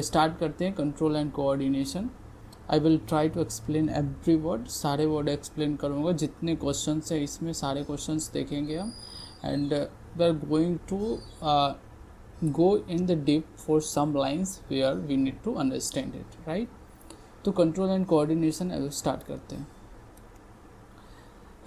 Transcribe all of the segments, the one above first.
Start करते हैं control and coordination. I will try to explain every word, सारे word explain करूँगा। जितने क्वेश्चंस हैं इसमें सारे क्वेश्चंस देखेंगे हम, and we are going to go in the deep for some lines where we need to understand it, right. तो control and coordination start करते हैं।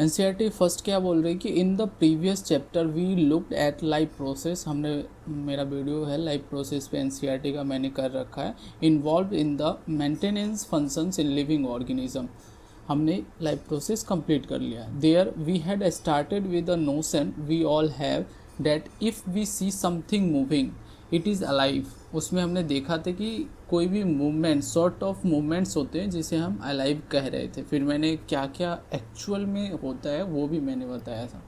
एनसीईआरटी फर्स्ट क्या बोल रही है कि in the previous chapter we looked at life process. हमने, मेरा वीडियो है लाइफ प्रोसेस पे एनसीईआरटी का, मैंने कर रखा है, involve in the maintenance functions in living organism. हमने लाइफ प्रोसेस कंप्लीट कर लिया। There we had started with the notion we all have that if we see something moving it is alive. उसमें हमने देखा था कि कोई भी मूवमेंट, सॉर्ट ऑफ मूवमेंट्स होते हैं जिसे हम अलाइव कह रहे थे। फिर मैंने क्या क्या एक्चुअल में होता है वो भी मैंने बताया था।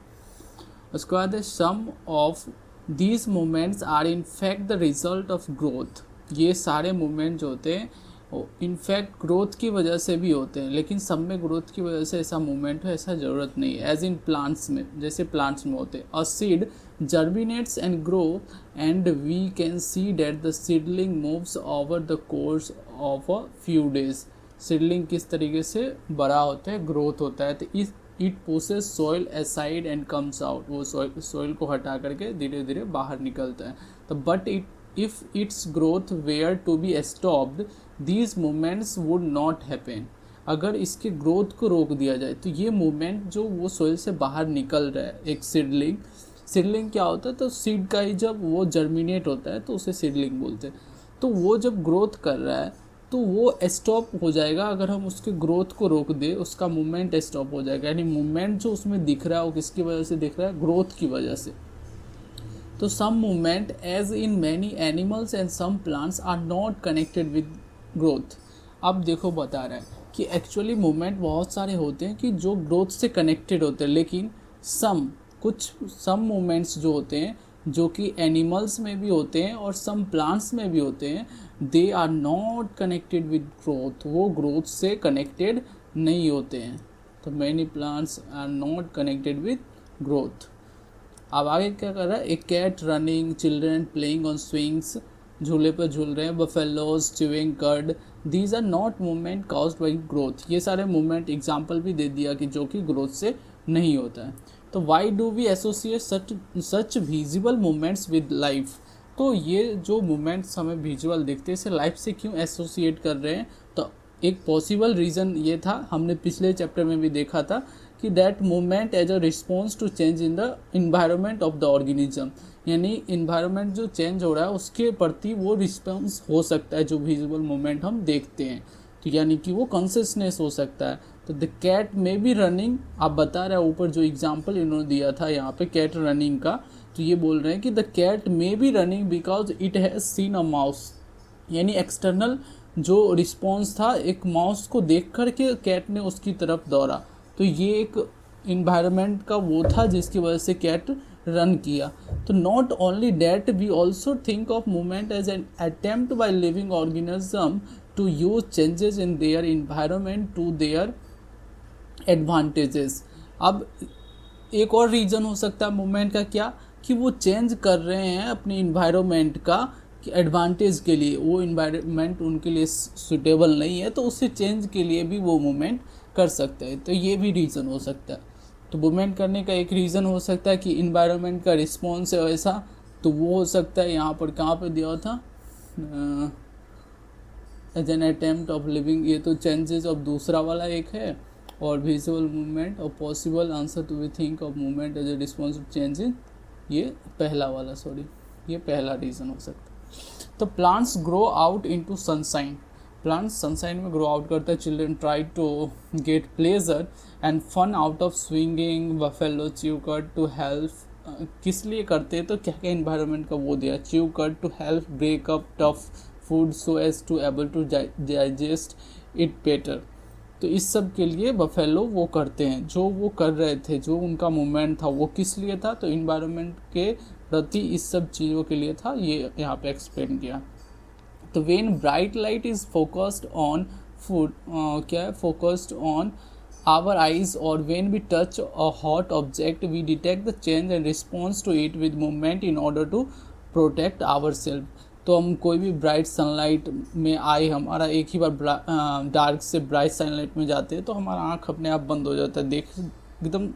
उसके बाद some of these movements are in fact the result of growth. ये सारे मूवमेंट जो होते हैं इनफैक्ट ग्रोथ की वजह से भी होते हैं, लेकिन सब में ग्रोथ की वजह से ऐसा मूवमेंट हो ऐसा ज़रूरत नहीं है। एज इन प्लांट्स में, जैसे प्लांट्स में होते हैं, a seed germinates and grow and we can see that the seedling moves over the course of a few days। Seedling किस तरीके से बड़ा होता है, ग्रोथ होता है, तो इस it pushes soil aside and comes out. वो सॉइल को हटा करके धीरे धीरे बाहर निकलता है। तो but if its growth were to be stopped these movements would not happen. अगर इसके ग्रोथ को रोक दिया जाए तो ये मूवमेंट जो वो सॉइल से बाहर निकल रहा है, एक सीडलिंग क्या होता है, तो सीड का ही जब वो जर्मिनेट होता है तो उसे सीडलिंग बोलते हैं। तो वो जब ग्रोथ कर रहा है तो वो स्टॉप हो जाएगा अगर हम उसके ग्रोथ को रोक दे, उसका मूवमेंट स्टॉप हो जाएगा। यानी मूवमेंट जो उसमें दिख रहा है वो किसकी वजह से दिख रहा है, ग्रोथ की वजह से। तो some movement as in many animals and some plants are not connected with growth. अब देखो बता रहा है कि एक्चुअली मूवमेंट बहुत सारे होते हैं कि जो ग्रोथ से कनेक्टेड होते हैं, लेकिन सम मूवमेंट्स जो होते हैं जो कि एनिमल्स में भी होते हैं और सम प्लांट्स में भी होते हैं, they are not connected with growth. वो ग्रोथ से कनेक्टेड नहीं होते हैं। तो many plants are not connected with growth. अब आगे क्या कर रहा है, a cat running, children playing on swings, झूले पर झूल रहे हैं, buffaloes chewing curd, these are not movement caused by growth. ये सारे मूवमेंट एग्जाम्पल भी दे दिया कि जो कि ग्रोथ से नहीं होता है। तो why do we associate such visible movements with life. तो ये जो मूवमेंट्स हमें विजुअल दिखते हैं इसे लाइफ से क्यों एसोसिएट कर रहे हैं। तो एक पॉसिबल रीज़न ये था, हमने पिछले चैप्टर में भी देखा था कि that movement as a response to change in the environment of the organism. यानी इन्वायरमेंट जो चेंज हो रहा है उसके प्रति वो रिस्पॉन्स हो सकता है जो विजुअल मूवमेंट हम देखते हैं। तो यानी कि वो कॉन्शियसनेस हो सकता है। तो the cat may be running, आप बता रहे हैं ऊपर जो एग्जाम्पल इन्होंने दिया था यहाँ पे कैट रनिंग का, तो ये बोल रहे हैं कि the cat may be running because it has seen a mouse. यानी एक्सटर्नल जो रिस्पॉन्स था, एक माउस को देख कर के कैट ने उसकी तरफ दौड़ा, तो ये एक इन्वायरमेंट का वो था जिसकी वजह से कैट रन किया। तो not only that we also think of movement as an attempt by living organism to use changes in their environment to their advantages. अब एक और रीज़न हो सकता है मूवमेंट का, क्या कि वो चेंज कर रहे हैं अपने इन्वायरमेंट का एडवांटेज के लिए। वो इन्वायरमेंट उनके लिए सुटेबल नहीं है तो उससे चेंज के लिए भी वो मूवमेंट कर सकते हैं। तो ये भी रीज़न हो सकता है। तो मूवमेंट करने का एक रीज़न हो सकता है कि इन्वायरमेंट का रिस्पॉन्स है वैसा, तो वो हो सकता है। यहाँ पर कहाँ पर दिया था, as an attempt of living, ये तो चेंजेस ऑफ दूसरा वाला एक है, और विजुअल मूवमेंट और possible answer two we think of movement as a response to change in, ये पहला वाला, ये पहला रीज़न हो सकता है। तो plants grow out into sunshine, plants sunshine में ग्रो आउट करते हैं। Children try to get pleasure and fun out of swinging, buffalo chew cud to help. किस लिए करते हैं, तो क्या क्या इन्वायरमेंट का वो दिया, chew cud to help break up tough food so as to able to digest it better. तो इस सब के लिए बफेलो वो करते हैं। जो वो कर रहे थे, जो उनका मूवमेंट था वो किस लिए था, तो इन्वायरमेंट के प्रति इस सब चीज़ों के लिए था, ये यहाँ पे एक्सप्लेन किया। तो when bright light is focused on food, क्या है, फोकस्ड ऑन आवर आइज, और when we touch a hot object we detect the change and response to it with movement in order to protect our self. तो हम कोई भी bright sunlight में आए, हमारा एक ही बार डार्क से ब्राइट सनलाइट में जाते हैं तो हमारा आँख अपने आप बंद हो जाता है, देख एकदम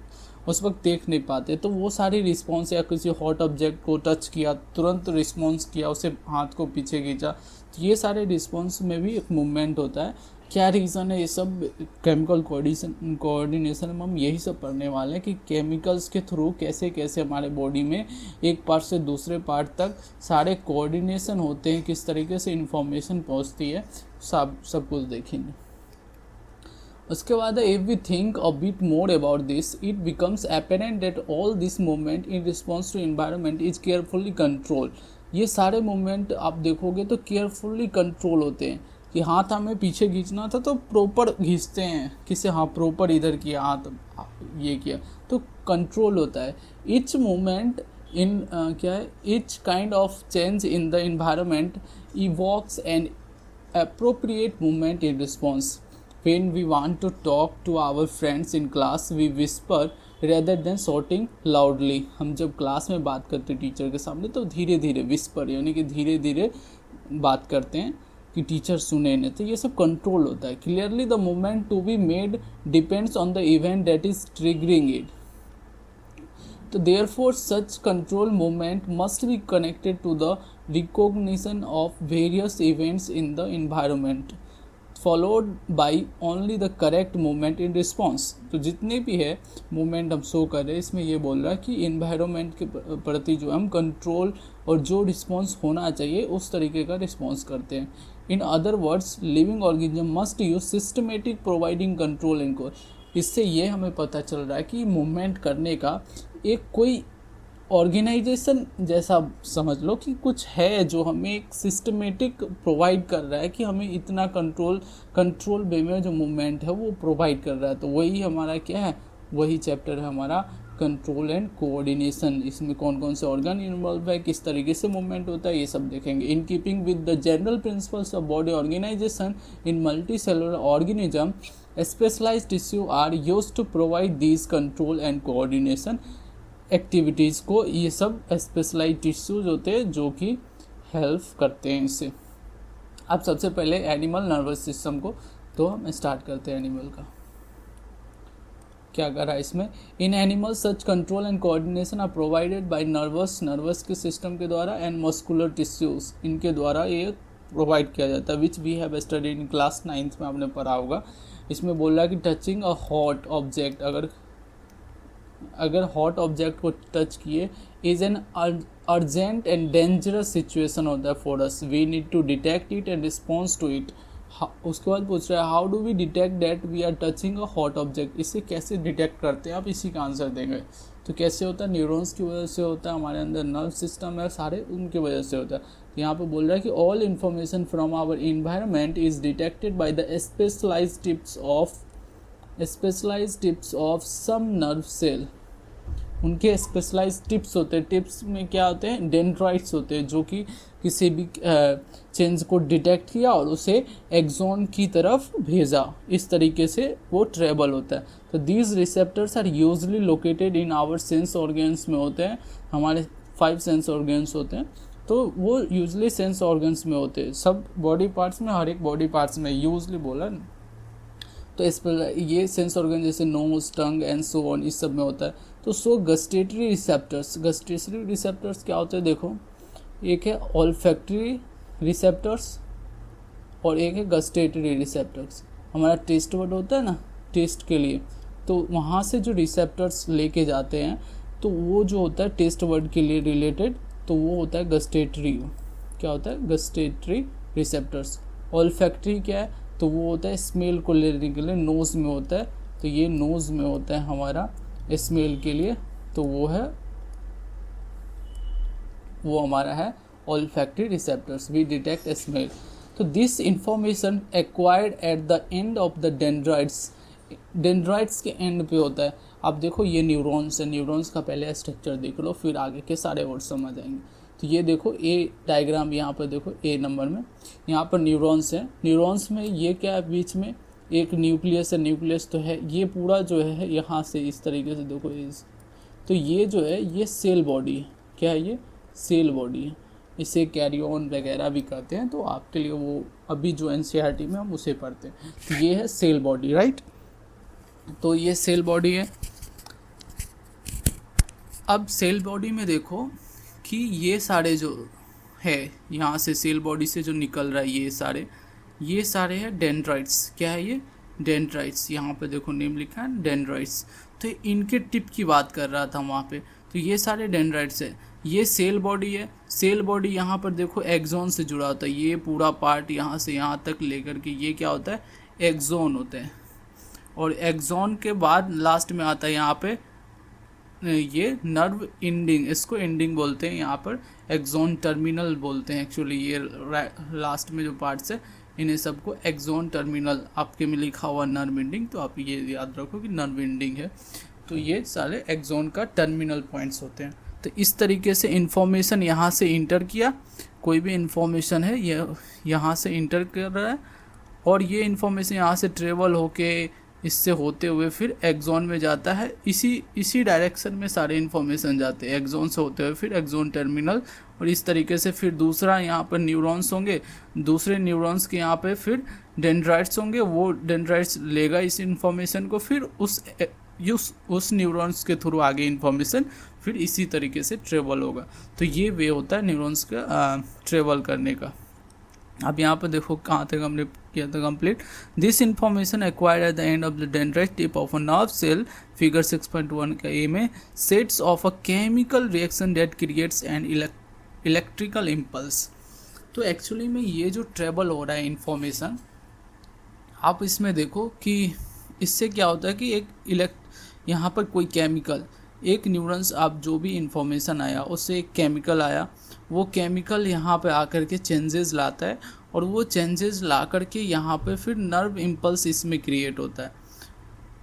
उस वक्त देख नहीं पाते। तो वो सारी रिस्पॉन्स, या किसी हॉट ऑब्जेक्ट को टच किया तुरंत रिस्पॉन्स किया, उसे हाथ को पीछे खींचा, तो ये सारे रिस्पॉन्स में भी एक मूवमेंट होता है। क्या रीज़न है, ये सब केमिकल कोऑर्डिनेशन में हम यही सब पढ़ने वाले हैं कि केमिकल्स के थ्रू कैसे कैसे हमारे बॉडी में एक पार्ट से दूसरे पार्ट तक सारे कोऑर्डिनेशन होते हैं, किस तरीके से इंफॉर्मेशन पहुंचती है, सब कुछ देखेंगे। उसके बाद if we think a bit more about this, it becomes apparent that all this movement in response to environment is carefully control. ये सारे मूवमेंट आप देखोगे तो केयरफुली कंट्रोल होते हैं, कि हाथ हमें पीछे खींचना था तो प्रॉपर खींचते हैं, किसे हाँ प्रॉपर इधर किया, हाथ ये किया, तो कंट्रोल होता है। ईच मूवमेंट इन क्या है, each kind of change in the environment evokes an appropriate movement in response. When we want to talk to our friends in class, we whisper rather than shouting loudly. हम जब class में बात करते हैं teacher के सामने तो धीरे धीरे विस्पर, यानी कि धीरे धीरे बात करते हैं कि टीचर सुने नहीं, तो ये सब कंट्रोल होता है। Clearly the movement to be made depends on the event that is triggering it. तो therefore such control movement must be connected to the recognition of various events in the environment followed by only the correct movement in response। तो जितने भी है movement हम show कर रहे हैं, इसमें ये बोल रहा है कि इन्वायरमेंट के प्रति जो हम कंट्रोल और जो रिस्पॉन्स होना चाहिए उस तरीके का रिस्पॉन्स करते हैं। In other words living organism must use systematic providing control इनको। इससे ये हमें पता चल रहा है कि मूवमेंट करने का एक कोई ऑर्गेनाइजेशन जैसा समझ लो कि कुछ है जो हमें एक सिस्टमेटिक प्रोवाइड कर रहा है कि हमें इतना कंट्रोल वे में जो मूवमेंट है वो प्रोवाइड कर रहा है। तो वही हमारा क्या है, वही चैप्टर है हमारा कंट्रोल एंड कोऑर्डिनेशन। इसमें कौन कौन से ऑर्गन इन्वॉल्व है, किस तरीके से मूवमेंट होता है, ये सब देखेंगे। In keeping with the general principles of body organisation in multicellular organism, specialised tissue are used to provide these control and coordination activities को। ये सब स्पेशलाइज्ड टिश्यूज होते हैं जो कि हेल्प करते हैं इससे। अब सबसे पहले एनिमल नर्वस सिस्टम को तो हम स्टार्ट करते हैं। एनिमल का क्या करा इसमें, in animal such control and coordination are provided by nervous के सिस्टम के द्वारा एंड मस्कुलर टिश्यूज, इनके द्वारा ये प्रोवाइड किया जाता है, which we have studied in class 9th में आपने पढ़ा होगा। इसमें बोल रहा है कि टचिंग अ हॉट ऑब्जेक्ट, अगर हॉट ऑब्जेक्ट को टच किए is an urgent and dangerous situation होता है for us, we need to detect it and response to it. उसके बाद पूछ रहा है how do we detect that we are touching a hot object, इसे कैसे डिटेक्ट करते हैं, आप इसी का आंसर देंगे। तो कैसे होता है, न्यूरॉन्स की वजह से होता है, हमारे अंदर नर्व सिस्टम है सारे, उनकी वजह से होता है। तो यहाँ पे बोल रहा है कि all information from our environment is detected by the specialised tips of some nerve cell. उनके स्पेशलाइज्ड टिप्स होते हैं, टिप्स में क्या होते हैं, डेंड्राइट्स होते हैं, जो कि किसी भी चेंज को डिटेक्ट किया और उसे एक्सोन की तरफ भेजा, इस तरीके से वो ट्रेवल होता है। तो these receptors are usually located in our sense organs में होते हैं, हमारे 5 सेंस ऑर्गन्स होते हैं, तो वो यूजली सेंस ऑर्गन्स में होते हैं, सब बॉडी पार्ट्स में, हर एक बॉडी पार्ट्स में यूजली बोला ना। तो इस पर ये सेंस ऑर्गन जैसे nose, tongue and so on, इस सब में होता है। तो सो गस्टेटरी रिसेप्टर्स क्या होते हैं, देखो एक है ऑल्फैक्टरी रिसेप्टर्स और एक है गस्टेटरी रिसेप्टर्स। हमारा टेस्ट वर्ड होता है ना टेस्ट के लिए, तो वहाँ से जो रिसेप्टर्स लेके जाते हैं तो वो जो होता है टेस्ट वर्ड के लिए रिलेटेड, तो वो होता है गस्टेटरी। क्या होता है, गस्टेटरी रिसेप्टर्स। ऑल्फैक्टरी क्या है, तो वो होता है स्मेल को लेने के लिए, नोज़ में होता है, तो ये नोज़ में होता है हमारा स्मेल के लिए, तो वो हमारा है olfactory receptors, we detect smell. तो this information acquired at the end of the dendrites के एंड पे होता है। अब देखो ये न्यूरॉन्स है, न्यूरॉन्स का पहले स्ट्रक्चर देख लो, फिर आगे के सारे वर्ड समझ आएंगे। तो ये देखो ए डायग्राम, यहाँ पर देखो ए नंबर में, यहाँ पर न्यूरॉन्स है। न्यूरॉन्स में ये क्या है, बीच में एक न्यूक्लियस है, न्यूक्लियस तो है, ये पूरा जो है यहाँ से इस तरीके से देखो तो ये जो है ये सेल बॉडी है। क्या है, ये सेल बॉडी है। इसे कैरी ऑन वगैरह भी कहते हैं, तो आपके लिए वो अभी जो एनसीईआरटी में हम उसे पढ़ते हैं। तो ये है सेल बॉडी, राइट। तो ये सेल बॉडी है। अब सेल बॉडी में देखो कि ये सारे जो है यहाँ से सेल बॉडी से जो निकल रहा है ये सारे हैं डेंड्राइट्स। क्या है ये? डेंड्राइट्स। यहाँ पे देखो नेम लिखा है डेंड्राइट्स। तो इनके टिप की बात कर रहा था वहाँ पे। तो ये सारे डेंड्राइट्स है। ये सेल बॉडी है। सेल बॉडी यहाँ पर देखो एक्सॉन से जुड़ा होता है। ये पूरा पार्ट यहाँ से यहाँ तक लेकर के ये क्या होता है? एक्सॉन होता है। और एक्सॉन के बाद लास्ट में आता है यहाँ पे ये नर्व एंडिंग, इसको एंडिंग बोलते हैं, यहाँ पर एक्सॉन टर्मिनल बोलते हैं एक्चुअली। ये लास्ट में जो पार्ट्स है इन्हें सबको एक्सॉन टर्मिनल, आपके में लिखा हुआ नर्व एंडिंग, तो आप ये याद रखो कि नर्व एंडिंग है। तो ये सारे एक्सॉन का टर्मिनल पॉइंट्स होते हैं। तो इस तरीके से इन्फॉर्मेशन यहाँ से इंटर किया, कोई भी इन्फॉर्मेशन है ये यहाँ से इंटर कर रहा है और ये इन्फॉर्मेशन यहाँ से ट्रेवल होके इससे होते हुए फिर एक्सॉन में जाता है। इसी डायरेक्शन में सारे इन्फॉर्मेशन जाते हैं, एक्सॉन से होते हुए फिर एक्सॉन टर्मिनल, और इस तरीके से फिर दूसरा यहाँ पर न्यूरॉन्स होंगे, दूसरे न्यूरॉन्स के यहाँ पे फिर डेंड्राइट्स होंगे, वो डेंड्राइट्स लेगा इस इन्फॉर्मेशन को, फिर उस न्यूरॉन्स के थ्रू आगे इन्फॉर्मेशन फिर इसी तरीके से ट्रेवल होगा। तो ये वे होता है न्यूरॉन्स का ट्रेवल करने का। अब यहाँ पर देखो कहाँ तक हमने किया था complete. This information acquired at the end of the dendrite tip of a nerve cell, figure 6.1 का ए में, sets of a chemical reaction that creates an electrical impulse. तो एक्चुअली में ये जो ट्रेवल हो रहा है इन्फॉर्मेशन, आप इसमें देखो कि इससे क्या होता है कि यहाँ पर कोई केमिकल, एक न्यूरॉन्स, आप जो भी इंफॉर्मेशन आया उससे एक केमिकल आया, वो केमिकल यहाँ पे आकर के चेंजेस लाता है और वो चेंजेस ला करके यहाँ पे फिर नर्व इम्पल्स इसमें क्रिएट होता है,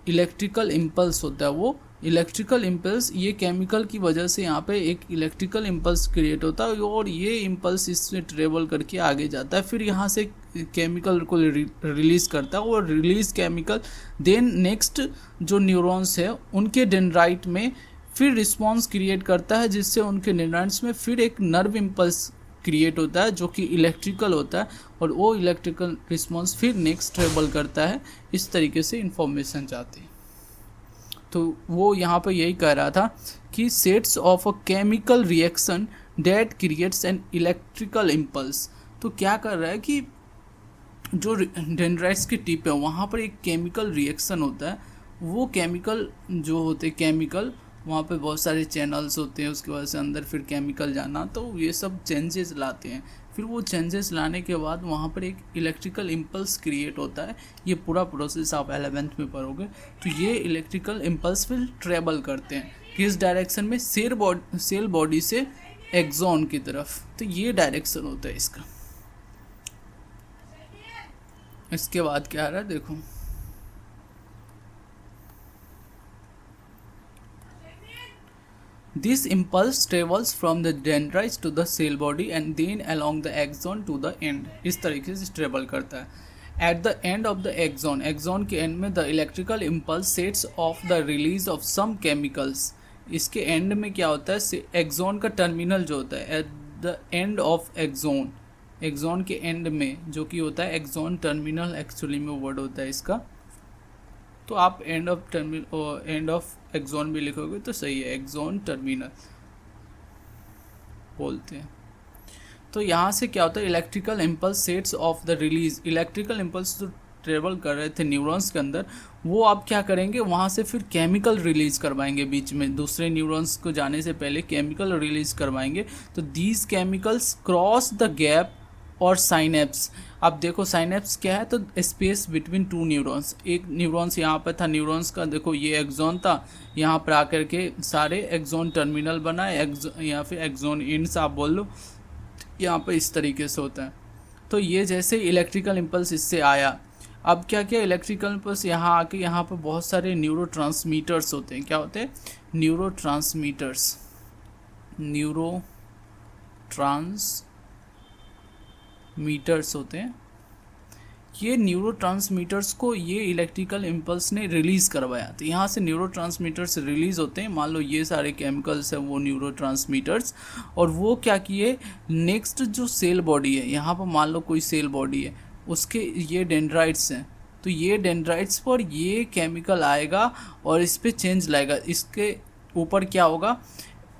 इलेक्ट्रिकल इम्पल्स होता है। वो इलेक्ट्रिकल इम्पल्स ये केमिकल की वजह से यहाँ पे एक इलेक्ट्रिकल इम्पल्स क्रिएट होता है और ये इम्पल्स इसमें ट्रेवल करके आगे जाता है, फिर यहाँ से केमिकल को रिलीज़ करता है और रिलीज केमिकल देन नेक्स्ट जो न्यूरॉन्स है उनके डेंड्राइट में फिर रिस्पॉन्स क्रिएट करता है, जिससे उनके डेंड्राइट्स में फिर एक नर्व इम्पल्स क्रिएट होता है जो कि इलेक्ट्रिकल होता है और वो इलेक्ट्रिकल रिस्पॉन्स फिर नेक्स्ट ट्रेवल करता है। इस तरीके से इंफॉर्मेशन जाती है। तो वो यहाँ पर यही कह रहा था कि sets of a chemical reaction that creates an electrical impulse. तो क्या कर रहा है कि जो डेंड्राइट्स की टिप है वहाँ पर एक केमिकल रिएक्शन होता है, वो केमिकल जो होते हैं केमिकल, वहाँ पे बहुत सारे चैनल्स होते हैं, उसकी वजह से अंदर फिर केमिकल जाना, तो ये सब चेंजेस लाते हैं। फिर वो चेंजेस लाने के बाद वहाँ पर एक इलेक्ट्रिकल इम्पल्स क्रिएट होता है। ये पूरा प्रोसेस आप 11th में पढ़ोगे। तो ये इलेक्ट्रिकल इम्पल्स फिर ट्रेवल करते हैं किस डायरेक्शन में? सेल बॉडी से एक्सॉन की तरफ। तो ये डायरेक्शन होता है इसका। इसके बाद क्या आ रहा है देखो, this impulse travels from the dendrites to the cell body and then along the axon to the end। इस तरीके से ट्रेवल करता है। At the end of the axon, axon के end में the electrical impulse sets off the release of some chemicals। इसके and में क्या होता है? एक्सॉन का टर्मिनल जो होता है, at the end of axon, axon के एंड में जो कि होता है एक्सॉन टर्मिनल, एक्चुअली में वर्ड होता है इसका। तो आप एंड ऑफ एक्सॉन भी लिखोगे तो सही है, एक्सॉन टर्मिनल बोलते हैं। तो यहाँ से क्या होता है? Electrical impulse sets of the release, electrical impulse जो ट्रेवल कर रहे थे न्यूरॉन्स के अंदर, वो आप क्या करेंगे? वहाँ से फिर केमिकल रिलीज करवाएंगे, बीच में दूसरे न्यूरॉन्स को जाने से पहले केमिकल रिलीज करवाएंगे। तो these chemicals cross the gap और साइनेप्स। अब देखो साइनेप्स क्या है? तो स्पेस बिटवीन टू न्यूरॉन्स। एक न्यूरॉन्स यहाँ पर था, न्यूरॉन्स का देखो ये एक्सॉन था, यहाँ पर आकर के सारे एक्सॉन टर्मिनल बनाए, या फिर एक्सॉन एंड्स आप बोल लो, यहाँ पर इस तरीके से होता है। तो ये जैसे इलेक्ट्रिकल इम्पल्स इससे आया, अब क्या क्या इलेक्ट्रिकल इम्पल्स यहाँ आके यहाँ पर बहुत सारे न्यूरोट्रांसमीटर्स होते हैं। क्या होते हैं? न्यूरोट्रांसमीटर्स, न्यूरोट्रांसमीटर्स होते हैं। ये न्यूरोट्रांसमीटर्स को ये इलेक्ट्रिकल इम्पल्स ने रिलीज़ करवाया। तो यहाँ से न्यूरोट्रांसमीटर्स रिलीज़ होते हैं, मान लो ये सारे केमिकल्स हैं वो न्यूरोट्रांसमीटर्स, और वो क्या किए, नेक्स्ट जो सेल बॉडी है, यहाँ पर मान लो कोई सेल बॉडी है, उसके ये डेंड्राइट्स हैं, तो ये डेंड्राइट्स पर ये केमिकल आएगा और इस पर चेंज लाएगा। इसके ऊपर क्या होगा,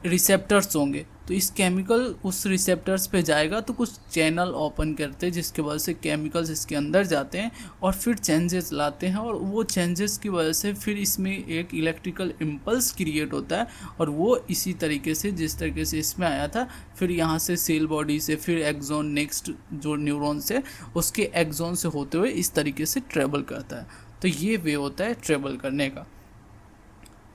रिसेप्टर्स होंगे, तो इस केमिकल उस रिसेप्टर्स पे जाएगा तो कुछ चैनल ओपन करते हैं जिसकी वजह से केमिकल्स इसके अंदर जाते हैं और फिर चेंजेस लाते हैं, और वो चेंजेस की वजह से फिर इसमें एक इलेक्ट्रिकल इम्पल्स क्रिएट होता है, और वो इसी तरीके से जिस तरीके से इसमें आया था, फिर यहाँ से सेल बॉडी से फिर एक्सॉन, नेक्स्ट जो न्यूरॉन्स है उसके एक्सॉन से होते हुए इस तरीके से ट्रेवल करता है। तो ये वे होता है ट्रेवल करने का।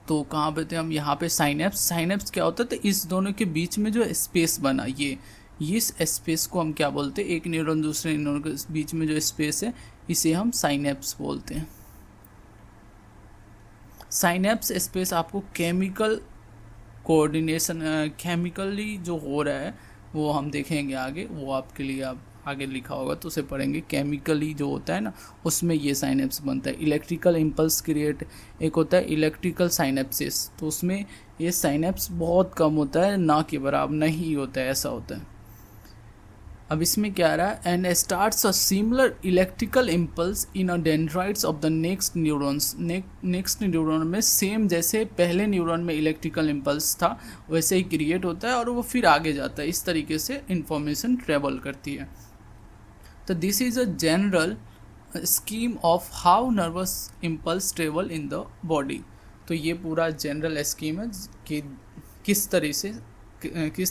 तो कहाँ पे थे हम, यहाँ पे साइनेप्स। साइनेप्स क्या होता है, तो इस दोनों के बीच में जो स्पेस बना, ये इस स्पेस को हम क्या बोलते हैं, एक न्यूरॉन दूसरे न्यूरॉन के बीच में जो स्पेस है इसे हम साइनेप्स बोलते हैं। साइनेप्स स्पेस आपको केमिकल कोऑर्डिनेशन, केमिकली जो हो रहा है वो हम देखेंगे आगे, वो आपके लिए आप आगे लिखा होगा तो उसे पढ़ेंगे। केमिकली जो होता है ना, उसमें ये साइनेप्स बनता है। इलेक्ट्रिकल इम्पल्स क्रिएट, एक होता है इलेक्ट्रिकल साइनेप्सिस, तो उसमें ये साइनेप्स बहुत कम होता है, ना के बराबर नहीं होता है, ऐसा होता है। अब इसमें क्या आ रहा है, and starts a similar electrical impulse in a dendrites of the next neurons. Next neuron में सेम जैसे पहले न्यूरॉन में इलेक्ट्रिकल इम्पल्स था वैसे ही क्रिएट होता है और वो फिर आगे जाता है। इस तरीके से इंफॉर्मेशन ट्रेवल करती है। तो this is a general scheme of how nervous impulse travel in the body. तो ये पूरा जनरल स्कीम है कि किस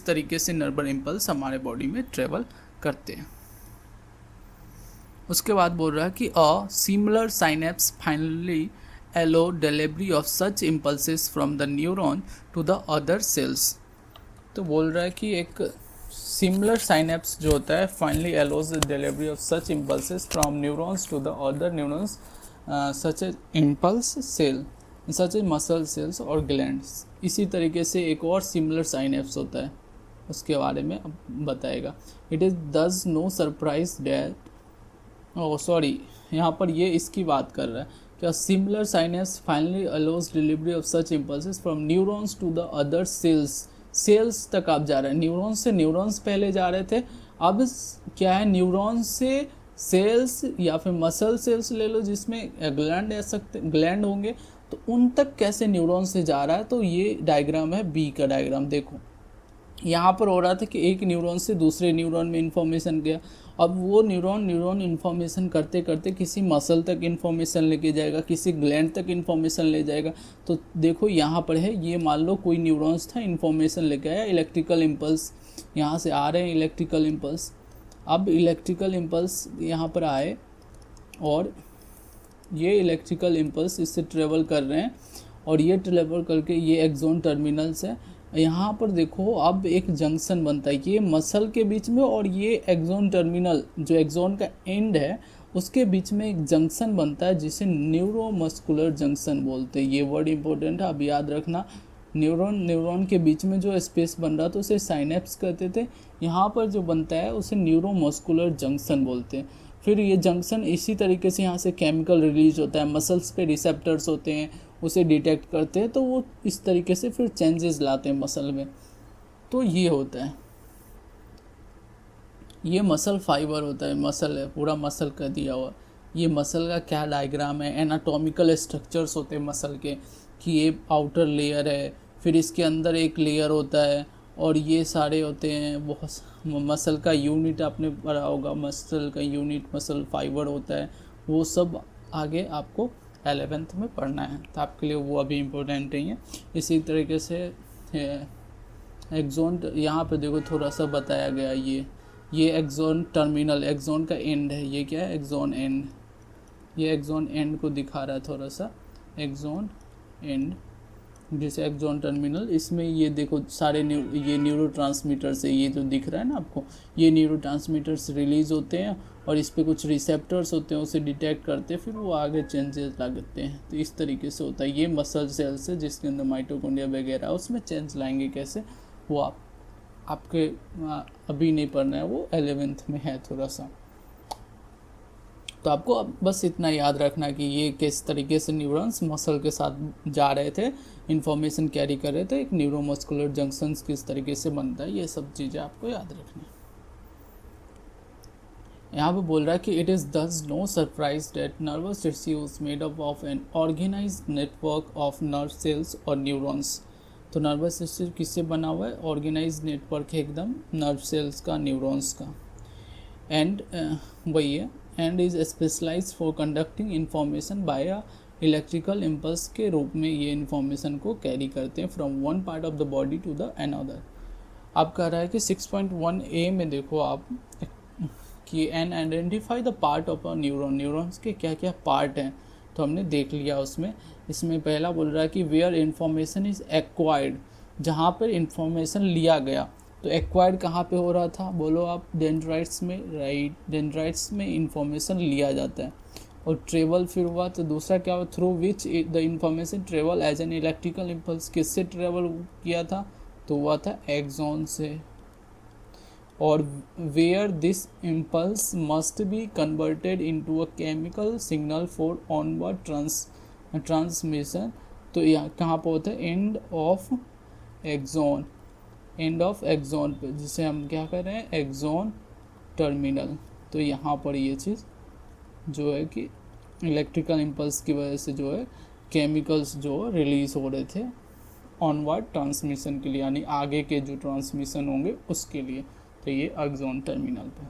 तरीके से नर्वस इम्पल्स हमारे बॉडी में ट्रेवल करते हैं। उसके बाद बोल रहा है कि a similar synapse finally allow delivery of such impulses from the neuron to the other cells। तो बोल रहा है कि एक सिमिलर साइनेप्स जो होता है finally allows the delivery of such impulses from neurons to the other neurons such as impulse cell, such as muscle cells और glands। इसी तरीके से एक और सिमिलर साइनेप्स होता है, उसके बारे में अब बताएगा। It is thus no surprise that, यहाँ पर ये इसकी बात कर रहा है क्या, similar synapse finally allows delivery of such impulses from neurons to the other cells तक आप जा रहे हैं। न्यूरॉन्स से न्यूरॉन्स पहले जा रहे थे, अब क्या है, न्यूरॉन्स से सेल्स या फिर मसल सेल्स ले लो जिसमें ग्लैंड होंगे, तो उन तक कैसे न्यूरॉन से जा रहा है। तो ये डायग्राम है बी का डायग्राम। देखो यहाँ पर हो रहा था कि एक न्यूरॉन से दूसरे न्यूरॉन में इंफॉर्मेशन गया, अब वो न्यूरॉन इंफॉर्मेशन करते करते किसी मसल तक इंफॉर्मेशन लेके जाएगा, किसी ग्लैंड तक इंफॉर्मेशन ले जाएगा। तो देखो यहाँ पर है, ये मान लो कोई न्यूरॉन्स था, इंफॉर्मेशन लेके आया, इलेक्ट्रिकल इम्पल्स यहाँ से आ रहे हैं, इलेक्ट्रिकल इम्पल्स। अब इलेक्ट्रिकल इम्पल्स यहाँ पर आए और ये इलेक्ट्रिकल इम्पल्स इससे ट्रेवल कर रहे हैं, और ये ट्रेवल करके ये एक्सोन टर्मिनल्स है। यहाँ पर देखो अब एक जंक्शन बनता है, ये मसल के बीच में और ये एक्सोन टर्मिनल जो एक्सोन का एंड है उसके बीच में एक जंक्शन बनता है जिसे न्यूरोमस्कुलर जंक्शन बोलते हैं। ये वर्ड इंपॉर्टेंट है, अब याद रखना। न्यूरॉन के बीच में जो स्पेस बन रहा था उसे साइनेप्स कहते थे, यहाँ पर जो बनता है उसे न्यूरोमस्कुलर जंक्शन बोलते हैं। फिर ये जंक्शन इसी तरीके से यहाँ से केमिकल रिलीज होता है, मसल्स पे रिसेप्टर्स होते हैं, उसे डिटेक्ट करते हैं, तो वो इस तरीके से फिर चेंजेस लाते हैं मसल में। तो ये होता है, ये मसल फाइबर होता है, मसल है, पूरा मसल का दिया हुआ। ये मसल का क्या डायग्राम है, एनाटॉमिकल स्ट्रक्चर्स होते हैं मसल के, कि ये आउटर लेयर है, फिर इसके अंदर एक लेयर होता है, और ये सारे होते हैं बहुत। मसल का यूनिट आपने पढ़ा होगा, मसल का यूनिट मसल फाइबर होता है, वो सब आगे आपको 11th में पढ़ना है, तो आपके लिए वो अभी इम्पोर्टेंट नहीं है। इसी तरीके से एक्सोन, यहाँ पे देखो थोड़ा सा बताया गया, ये एक्सोन टर्मिनल, एक्सोन का एंड है, ये क्या है, एक्सोन एंड। ये एक्सोन एंड को दिखा रहा है थोड़ा सा, एक्सोन एंड जैसे एक्सोन टर्मिनल। इसमें ये देखो सारे ये न्यूरोट्रांसमीटर्स है, ये जो दिख रहा है ना आपको, ये न्यूरोट्रांसमीटर्स रिलीज होते हैं और इस पे कुछ रिसेप्टर्स होते हैं, उसे डिटेक्ट करते हैं, फिर वो आगे चेंजेस लाते हैं। तो इस तरीके से होता है। ये मसल सेल्स है जिसके अंदर माइटोकॉन्ड्रिया वगैरह, उसमें चेंज लाएंगे कैसे, वो आपके अभी नहीं पढ़ना है, वो 11th में है थोड़ा सा। तो आपको अब बस इतना याद रखना कि ये किस तरीके से न्यूरॉन्स मसल के साथ जा रहे थे, इन्फॉर्मेशन कैरी कर रहे थे, एक न्यूरोमस्कुलर जंक्शंस किस तरीके से बनता है, ये सब चीज़ें आपको याद रखनी है। यहाँ पे बोल रहा है कि it is thus no surprise that nervous tissue is made up of an organised network of nerve cells और न्यूरॉन्स। तो नर्वस सिस्टम किससे बना हुआ है? ऑर्गेनाइज्ड नेटवर्क है एकदम, नर्व सेल्स का, न्यूरॉन्स का। एंड वही है, and is specialise for conducting information by a electrical impulse के रूप में ये इन्फॉर्मेशन को कैरी करते हैं from one part of the body to the another. आप कह रहा है कि 6.1a में देखो आप कि and identify the part of a neuron, neurons के क्या क्या पार्ट हैं, तो हमने देख लिया उसमें। इसमें पहला बोल रहा है कि वेयर इन्फॉर्मेशन इज एक्वायर्ड, जहाँ पर इन्फॉर्मेशन लिया गया। तो एक्वायर्ड कहाँ पे हो रहा था, बोलो आप? डेंड्राइट्स में, राइट, डेंड्राइट्स में इन्फॉर्मेशन लिया जाता है। और ट्रेवल फिर हुआ, तो दूसरा क्या हुआ? Through which the information travel as an electrical impulse, किससे ट्रेवल किया था? तो हुआ था एक्सॉन से। और where this impulse must be converted into a chemical signal for onward transmission. तो यहाँ कहाँ पर होता है? End of axon, end of axon पे, जिसे हम क्या कर रहे हैं? Axon terminal. तो यहाँ पर ये चीज़ जो है कि इलेक्ट्रिकल इम्पल्स की वजह से जो है केमिकल्स जो रिलीज हो रहे थे ऑनवर्ड ट्रांसमिशन के लिए, यानी आगे के जो ट्रांसमिशन होंगे उसके लिए। तो ये एक्सॉन टर्मिनल पे।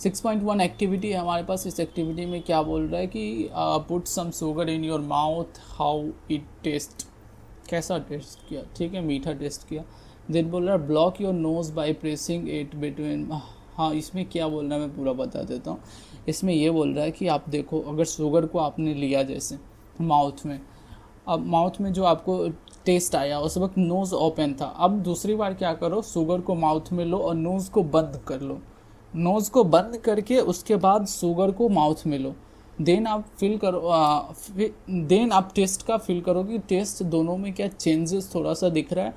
6.1 एक्टिविटी है हमारे पास। इस एक्टिविटी में क्या बोल रहा है कि put some sugar in your mouth, how it taste, कैसा टेस्ट किया? ठीक है, मीठा टेस्ट किया। देन बोल रहा है block your nose by pressing it between. हाँ, इसमें क्या बोल रहा है मैं पूरा बता देता हूँ। इसमें ये बोल रहा है कि आप देखो, अगर शुगर को आपने लिया जैसे माउथ में, अब माउथ में जो आपको टेस्ट आया उस वक्त नोज़ ओपन था। अब दूसरी बार क्या करो, शुगर को माउथ में लो और नोज़ को बंद कर लो। नोज़ को बंद करके उसके बाद शुगर को माउथ में लो। देन आप फील करो, देन आप टेस्ट का फील करोगे, टेस्ट दोनों में क्या चेंजेस थोड़ा सा दिख रहा है।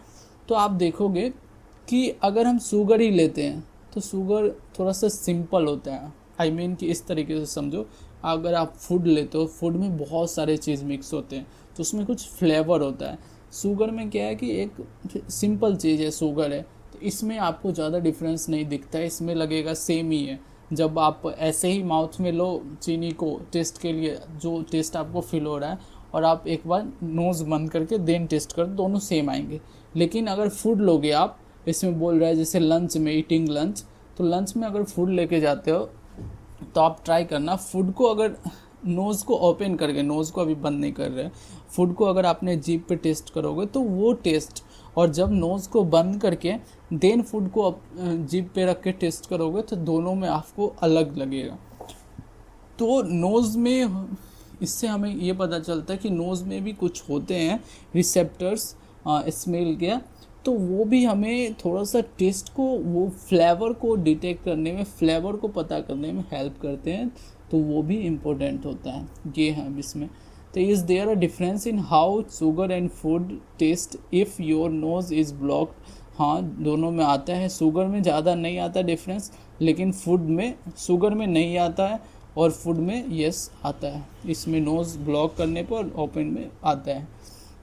तो आप देखोगे कि अगर हम शुगर ही लेते हैं तो शुगर थोड़ा सा सिंपल होता है। आई मीन कि इस तरीके से समझो, अगर आप फूड लेते हो, फूड में बहुत सारे चीज़ मिक्स होते हैं तो उसमें कुछ फ्लेवर होता है। शुगर में क्या है कि एक सिंपल चीज़ है, शुगर है, तो इसमें आपको ज़्यादा डिफरेंस नहीं दिखता है, इसमें लगेगा सेम ही है। जब आप ऐसे ही माउथ में लो चीनी को टेस्ट के लिए, जो टेस्ट आपको फील हो रहा है, और आप एक बार नोज़ बंद करके देन टेस्ट कर, दोनों सेम आएंगे। लेकिन अगर फूड लोगे आप, इसमें बोल रहा है जैसे लंच में, ईटिंग लंच, तो लंच में अगर फूड लेके जाते हो तो आप ट्राई करना, फूड को अगर नोज़ को ओपन करके, नोज़ को अभी बंद नहीं कर रहे, फूड को अगर आपने जीभ पे टेस्ट करोगे तो वो टेस्ट, और जब नोज़ को बंद करके देन फूड को जीभ पे रख के टेस्ट करोगे तो दोनों में आपको अलग लगेगा। तो नोज़ में, इससे हमें ये पता चलता है कि नोज़ में भी कुछ होते हैं रिसेप्टर्स स्मेल के, तो वो भी हमें थोड़ा सा टेस्ट को, वो फ्लेवर को डिटेक्ट करने में, फ्लेवर को पता करने में हेल्प करते हैं। तो वो भी इम्पोर्टेंट होता है, ये है इसमें। तो is there a difference in how sugar and food taste if your nose is blocked? हाँ, दोनों में आता है। शुगर में ज़्यादा नहीं आता डिफरेंस, लेकिन फूड में, शुगर में नहीं आता है और फूड में यस आता है। इसमें नोज़ ब्लॉक करने पर ओपन में आता है।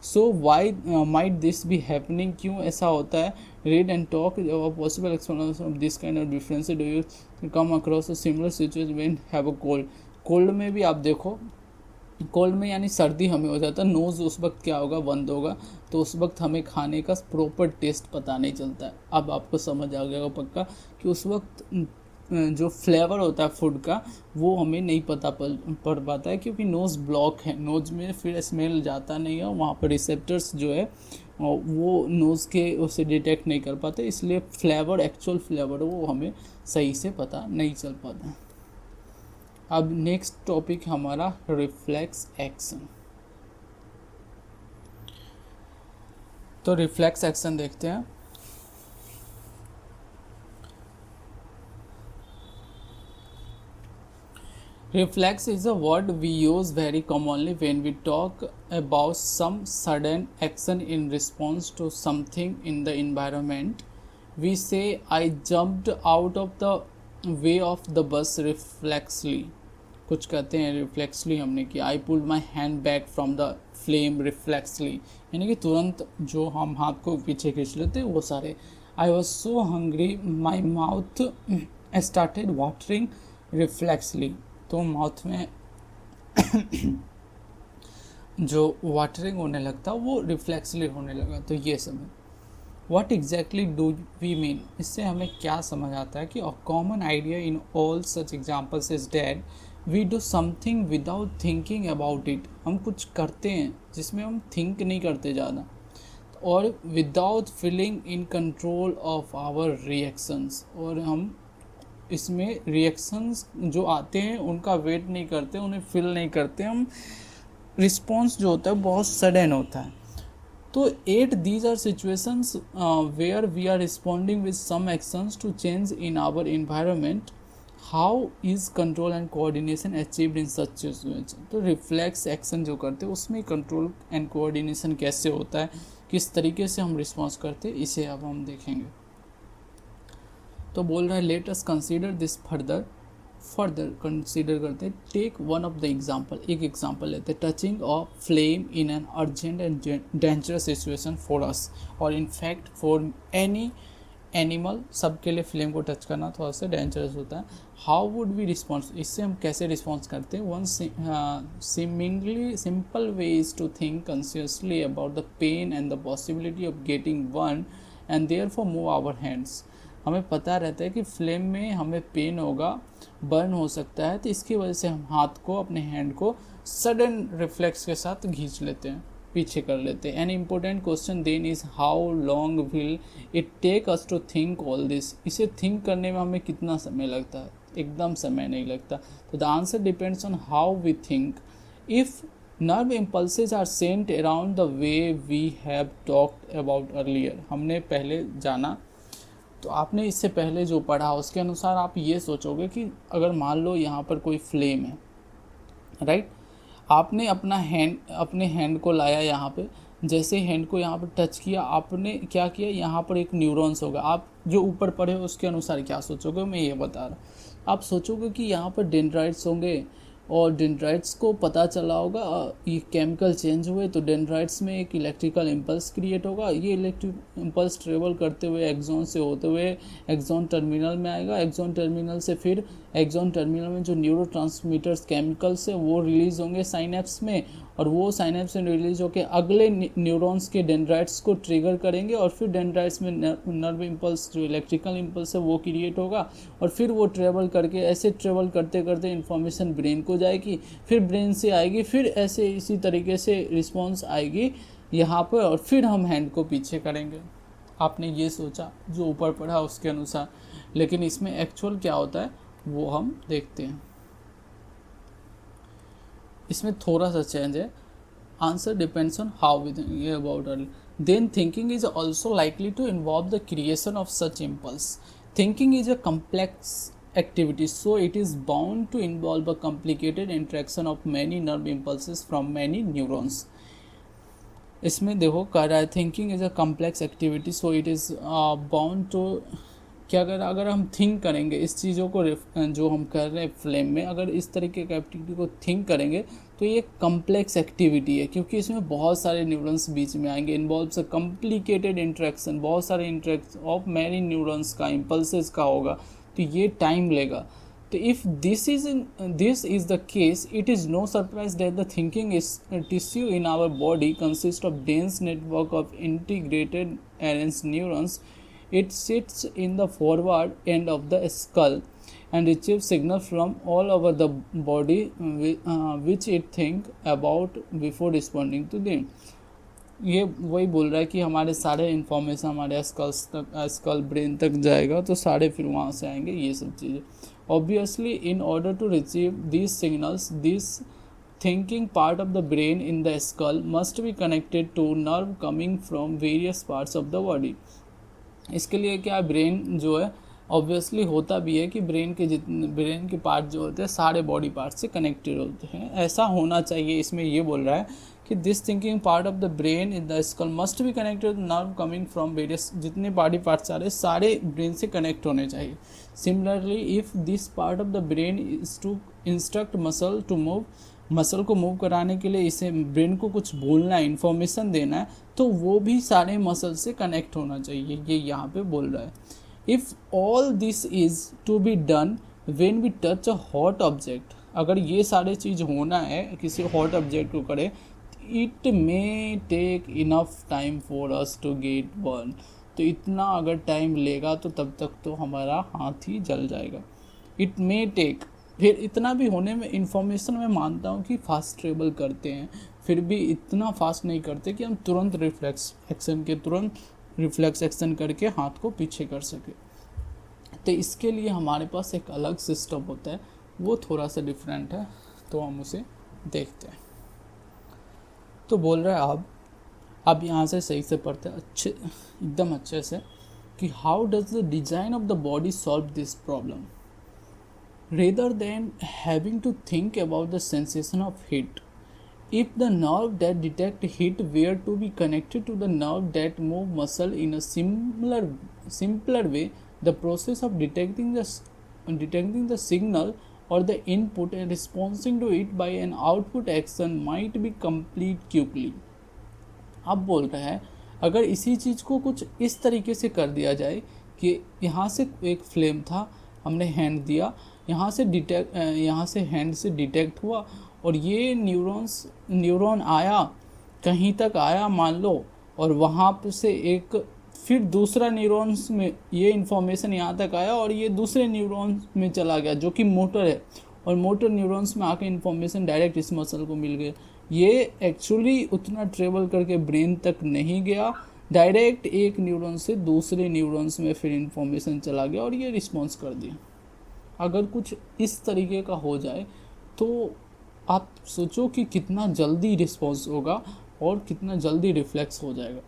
So why might this be happening, क्यों ऐसा होता है? Read and talk possible explanation of this kind of difference. Do you come across a similar situation when have a cold? Cold में भी आप देखो, कोल्ड में यानी सर्दी हमें हो जाता है, नोज़ उस वक्त क्या होगा? बंद होगा, तो उस वक्त हमें खाने का प्रॉपर टेस्ट पता नहीं चलता है। अब आपको समझ आ गया पक्का कि उस वक्त जो फ्लेवर होता है फूड का वो हमें नहीं पता पड़ पाता है, क्योंकि नोज़ ब्लॉक है, नोज़ में फिर स्मेल जाता नहीं है, वहाँ पर रिसेप्टर्स जो है वो नोज़ के उसे डिटेक्ट नहीं कर पाते, इसलिए फ्लेवर, एक्चुअल फ्लेवर वो हमें सही से पता नहीं चल पाता। अब नेक्स्ट टॉपिक हमारा रिफ्लेक्स एक्शन। तो रिफ्लेक्स एक्शन देखते हैं। Reflex is a word we use very commonly when we talk about some sudden action in response to something in the environment. We say, I jumped out of the way of the bus reflexly, कुछ कहते हैं reflexly हमने किया। I pulled my hand back from the flame reflexly, यानी कि तुरंत जो हम हाथ को पीछे खींच लेते वो सारे। I was so hungry my mouth started watering reflexly, तो माउथ में जो वाटरिंग होने लगता वो रिफ्लेक्सली होने लगा। तो ये सब what exactly do we mean, इससे हमें क्या समझ आता है कि a common idea in all such examples is that we do something without thinking about it, हम कुछ करते हैं जिसमें हम थिंक नहीं करते ज़्यादा, और without feeling in control of our reactions, और हम इसमें रिएक्शंस जो आते हैं उनका वेट नहीं करते, उन्हें फील नहीं करते, हम रिस्पॉन्स जो होता है बहुत सडन होता है। तो 8 these are situations where we are responding with some actions to change in our environment. How is control and coordination achieved in such situation? तो रिफ्लेक्स एक्शन जो करते हैं उसमें कंट्रोल एंड कोऑर्डिनेशन कैसे होता है, किस तरीके से हम रिस्पॉन्स करते हैं, इसे अब हम देखेंगे। तो बोल रहा है let us consider this further consider करते हैं। Take one of the example, एक एग्जाम्पल लेते हैं। Touching a flame in an urgent and dangerous situation for us, और इनफैक्ट फॉर एनी एनिमल, सबके लिए फ्लेम को टच करना थोड़ा सा डेंजरस होता है। हाउ वुड वी रिस्पॉन्स, इससे हम कैसे रिस्पॉन्स करते हैं। One seemingly simple way is to think consciously about the pain and the possibility of getting burn and therefore move our hands. हमें पता रहता है कि फ्लेम में हमें पेन होगा, बर्न हो सकता है, तो इसकी वजह से हम हाथ को, अपने हैंड को सडन रिफ्लेक्स के साथ खींच लेते हैं, पीछे कर लेते हैं। An important question then is how long will it take us to think all this, इसे थिंक करने में हमें कितना समय लगता है, एकदम समय नहीं लगता। तो the answer depends on how we think. If nerve impulses are sent around the way we have talked about earlier, हमने पहले जाना, तो आपने इससे पहले जो पढ़ा उसके अनुसार आप ये सोचोगे कि अगर मान लो यहाँ पर कोई फ्लेम है, राइट, आपने अपने हैंड को लाया यहाँ पे, जैसे हैंड को यहाँ पर टच किया, आपने क्या किया, यहाँ पर एक न्यूरॉन्स होगा। आप जो ऊपर पढ़े उसके अनुसार क्या सोचोगे, मैं ये बता रहा हूँ। आप सोचोगे कि यहाँ पर डेंड्राइट्स होंगे, और डेंड्राइट्स को पता चला होगा ये केमिकल चेंज हुए, तो डेंड्राइट्स में एक इलेक्ट्रिकल इम्पल्स क्रिएट होगा। ये इलेक्ट्रिक इम्पल्स ट्रेवल करते हुए एक्सॉन से होते हुए एक्सॉन टर्मिनल में आएगा। एक्सॉन टर्मिनल से फिर एक्सॉन टर्मिनल में जो न्यूरोट्रांसमीटर्स केमिकल्स है वो रिलीज होंगे साइनेप्स में, और वो साइनेप्स में रिलीज होकर अगले न्यूरॉन्स के डेंड्राइट्स को ट्रिगर करेंगे, और फिर डेंड्राइट्स में नर्व इम्पल्स जो इलेक्ट्रिकल इम्पल्स है वो क्रिएट होगा, और फिर वो ट्रेवल करके, ऐसे ट्रेवल करते करते इन्फॉर्मेशन ब्रेन को जाएगी, फिर ब्रेन से आएगी, फिर ऐसे इसी तरीके से रिस्पॉन्स आएगी यहाँ पर, और फिर हम हैंड को पीछे करेंगे। आपने ये सोचा जो ऊपर पढ़ा उसके अनुसार, लेकिन इसमें एक्चुअल क्या होता है वो हम देखते हैं। इसमें थोड़ा सा चेंज है। Answer depends on how we think about early. Then thinking is also likely to involve the creation of such impulse. Thinking is a complex activity, so it is bound to involve a complicated interaction of many nerve impulses from many neurons. इसमें देखो कह रहा है thinking is a complex activity, so it is bound to, क्या अगर हम think करेंगे इस चीज़ों को, जो हम कर रहे हैं फ्लेम में, अगर इस तरीके का एक्टिविटी को थिंक करेंगे तो ये कम्प्लेक्स एक्टिविटी है, क्योंकि इसमें बहुत सारे न्यूरॉन्स बीच में आएंगे। इन्वॉल्व्स अ कम्प्लिकेटेड इंट्रैक्शन, बहुत सारे इंट्रैक्शन ऑफ मैनी न्यूरॉन्स का, इम्पल्सेस का होगा, तो ये टाइम लेगा। तो if this is the case, it is no surprise that the thinking tissue in our body consist of dense network of integrated arrange neurons. It sits in the forward end of the skull and receives signals from all over the body which it think about before responding to them. ये वही बोल रहा है कि हमारे सारे information हमारे school brain तक जाएगा, तो सारे फिर वहाँ से आएंगे ये सब चीज़ें। Obviously in order to receive these signals, this thinking part of the brain in the skull must be connected to nerve coming from various parts of the body. इसके लिए क्या ब्रेन जो है ऑब्वियसली होता भी है कि ब्रेन के पार्ट जो होते हैं सारे बॉडी पार्ट से कनेक्टेड होते हैं, ऐसा होना चाहिए। इसमें ये बोल रहा है कि this thinking part of the brain in the skull must be connected nerve coming from various, जितने बॉडी पार्ट्स आ रहे सारे ब्रेन से कनेक्ट होने चाहिए। Similarly if this part of the brain is to instruct muscle to move, muscle को move कराने के लिए इसे ब्रेन को कुछ बोलना है, इन्फॉर्मेशन देना है, तो वो भी सारे मसल से कनेक्ट होना चाहिए, ये यहाँ पे बोल रहा है। If all this is to be done when we touch a hot object, अगर ये सारे चीज़ होना है किसी हॉट ऑब्जेक्ट को करे, it may take enough time for us to get burn, तो इतना अगर टाइम लेगा तो तब तक तो हमारा हाथ ही जल जाएगा। इट मे टेक, फिर इतना भी होने में इंफॉर्मेशन मैं मानता हूँ कि फास्ट ट्रेवल करते हैं, फिर भी इतना फास्ट नहीं करते कि हम तुरंत रिफ्लेक्स एक्शन करके हाथ को पीछे कर सके। तो इसके लिए हमारे पास एक अलग सिस्टम होता है, वो थोड़ा सा डिफरेंट है, तो हम उसे देखते हैं। तो बोल रहा है अब यहाँ से सही से पढ़ते हैं एकदम अच्छे से कि how does the design of the body solve this problem, rather than having to think about the sensation of heat. If the nerve that detect heat were to be connected to the nerve that move muscle in a simpler way, the process of detecting the signal or the input and responding to it by an output action might be complete quickly. अब बोल रहा है अगर इसी चीज़ को कुछ इस तरीके से कर दिया जाए कि यहाँ से एक फ्लेम था, हमने हैंड दिया, यहाँ से हैंड से डिटेक्ट हुआ और ये न्यूरॉन आया, कहीं तक आया मान लो, और वहाँ से एक फिर दूसरा न्यूरॉन्स में ये इन्फॉर्मेशन यहाँ तक आया और ये दूसरे न्यूरॉन्स में चला गया जो कि मोटर है, और मोटर न्यूरॉन्स में आके इन्फॉर्मेशन डायरेक्ट इस मसल को मिल गई। ये एक्चुअली उतना ट्रेवल करके ब्रेन तक नहीं गया, डायरेक्ट एक न्यूरॉन से दूसरे न्यूरॉन्स में फिर इन्फॉर्मेशन चला गया और ये रिस्पॉन्स कर दिया। अगर कुछ इस तरीके का हो जाए तो आप सोचो कि कितना जल्दी रिस्पॉन्स होगा और कितना जल्दी रिफ्लेक्स हो जाएगा।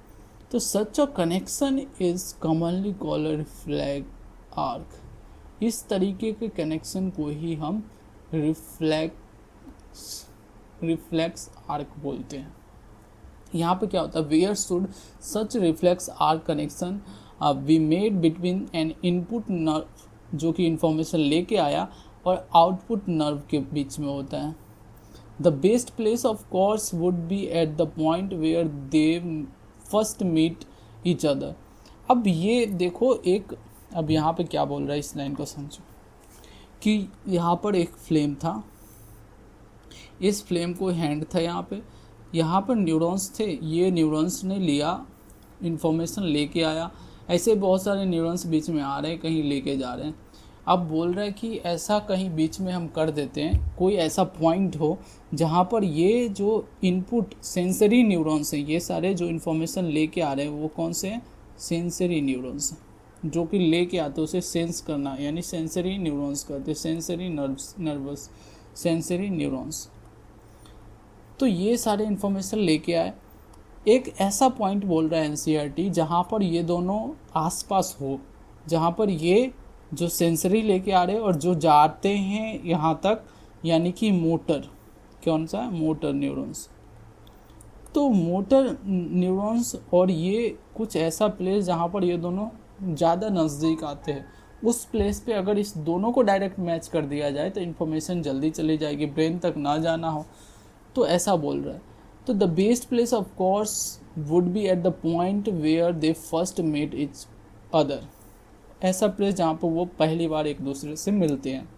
तो such a connection is commonly called reflex arc, इस तरीके के कनेक्शन को ही हम रिफ्लेक्स आर्क बोलते हैं। यहाँ पे क्या होता है, where should such reflex arc connection be made between an input nerve जो कि इंफॉर्मेशन लेके आया और आउटपुट नर्व के बीच में होता है। The best place of course would be at the point where they first meet each other. अब ये देखो अब यहाँ पे क्या बोल रहा है, इस लाइन को समझो कि यहाँ पर एक फ्लेम था, इस फ्लेम को हैंड था, यहाँ पर न्यूरॉन्स थे, ये न्यूरॉन्स ने लिया इन्फॉर्मेशन लेके आया, ऐसे बहुत सारे न्यूरॉन्स बीच में आ रहे हैं, कहीं लेके जा रहे हैं। अब बोल रहा है कि ऐसा कहीं बीच में हम कर देते हैं, कोई ऐसा पॉइंट हो जहाँ पर ये जो इनपुट सेंसरी न्यूरॉन्स हैं, ये सारे जो इन्फॉर्मेशन लेके आ रहे हैं वो कौन से हैं, सेंसरी न्यूरॉन्स हैं, जो कि लेके आते हैं उसे सेंस करना, यानी सेंसरी न्यूरॉन्स करते, सेंसरी नर्वस सेंसरी न्यूरॉन्स। तो ये सारे इन्फॉर्मेशन लेके आए, एक ऐसा पॉइंट बोल रहा है एनसीईआरटी जहाँ पर ये दोनों आसपास हो, जहाँ पर ये जो सेंसरी लेके आ रहे हैं और जो जाते हैं यहाँ तक, यानी कि मोटर, कौन सा है, मोटर न्यूरॉन्स। तो मोटर न्यूरॉन्स और ये कुछ ऐसा प्लेस जहाँ पर ये दोनों ज़्यादा नज़दीक आते हैं, उस प्लेस पे अगर इस दोनों को डायरेक्ट मैच कर दिया जाए तो इन्फॉर्मेशन जल्दी चली जाएगी, ब्रेन तक ना जाना हो, तो ऐसा बोल रहा है। तो the best place of course would be at the point where they first met each other, ऐसा प्लेस जहाँ पर वो पहली बार एक दूसरे से मिलते हैं।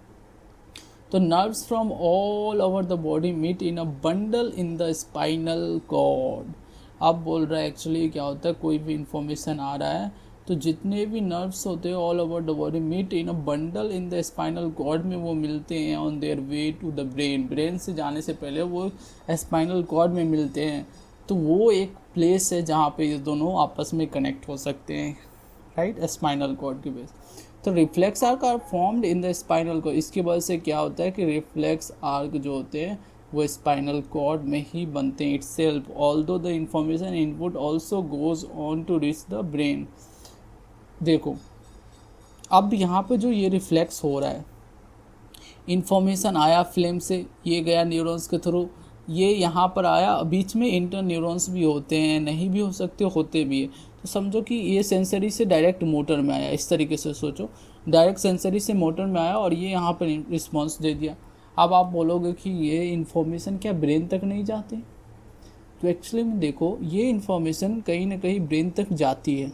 तो nerves from all over the body meet in a bundle in the spinal cord. अब बोल रहा है एक्चुअली क्या होता है, कोई भी इंफॉर्मेशन आ रहा है तो जितने भी नर्व्स होते हैं all over the body meet in a bundle in the spinal cord में वो मिलते हैं on their way to the brain, brain से जाने से पहले वो स्पाइनल कॉर्ड में मिलते हैं। तो वो एक प्लेस है जहाँ पे ये दोनों आपस में कनेक्ट हो सकते हैं, राइट, स्पाइनल कॉर्ड की बेस। तो reflex arc are formed in the spinal cord, इसकी वजह से क्या होता है कि रिफ्लेक्स आर्क जो होते हैं वो स्पाइनल कॉर्ड में ही बनते हैं itself, although the information input also goes on to reach the brain. देखो अब यहाँ पे जो ये रिफ्लेक्स हो रहा है, इन्फॉर्मेशन आया फ्लेम से, ये गया न्यूरॉन्स के थ्रू, ये यहाँ पर आया, बीच में इंटर न्यूरॉन्स भी होते हैं, नहीं भी हो सकते, होते भी है। तो समझो कि ये सेंसरी से डायरेक्ट मोटर में आया, इस तरीके से सोचो, डायरेक्ट सेंसरी से मोटर में आया और ये यहाँ पर रिस्पॉन्स दे दिया। अब आप बोलोगे कि ये इन्फॉर्मेशन क्या ब्रेन तक नहीं जाती? तो एक्चुअली में देखो, ये इन्फॉर्मेशन कहीं ना कहीं ब्रेन तक जाती है,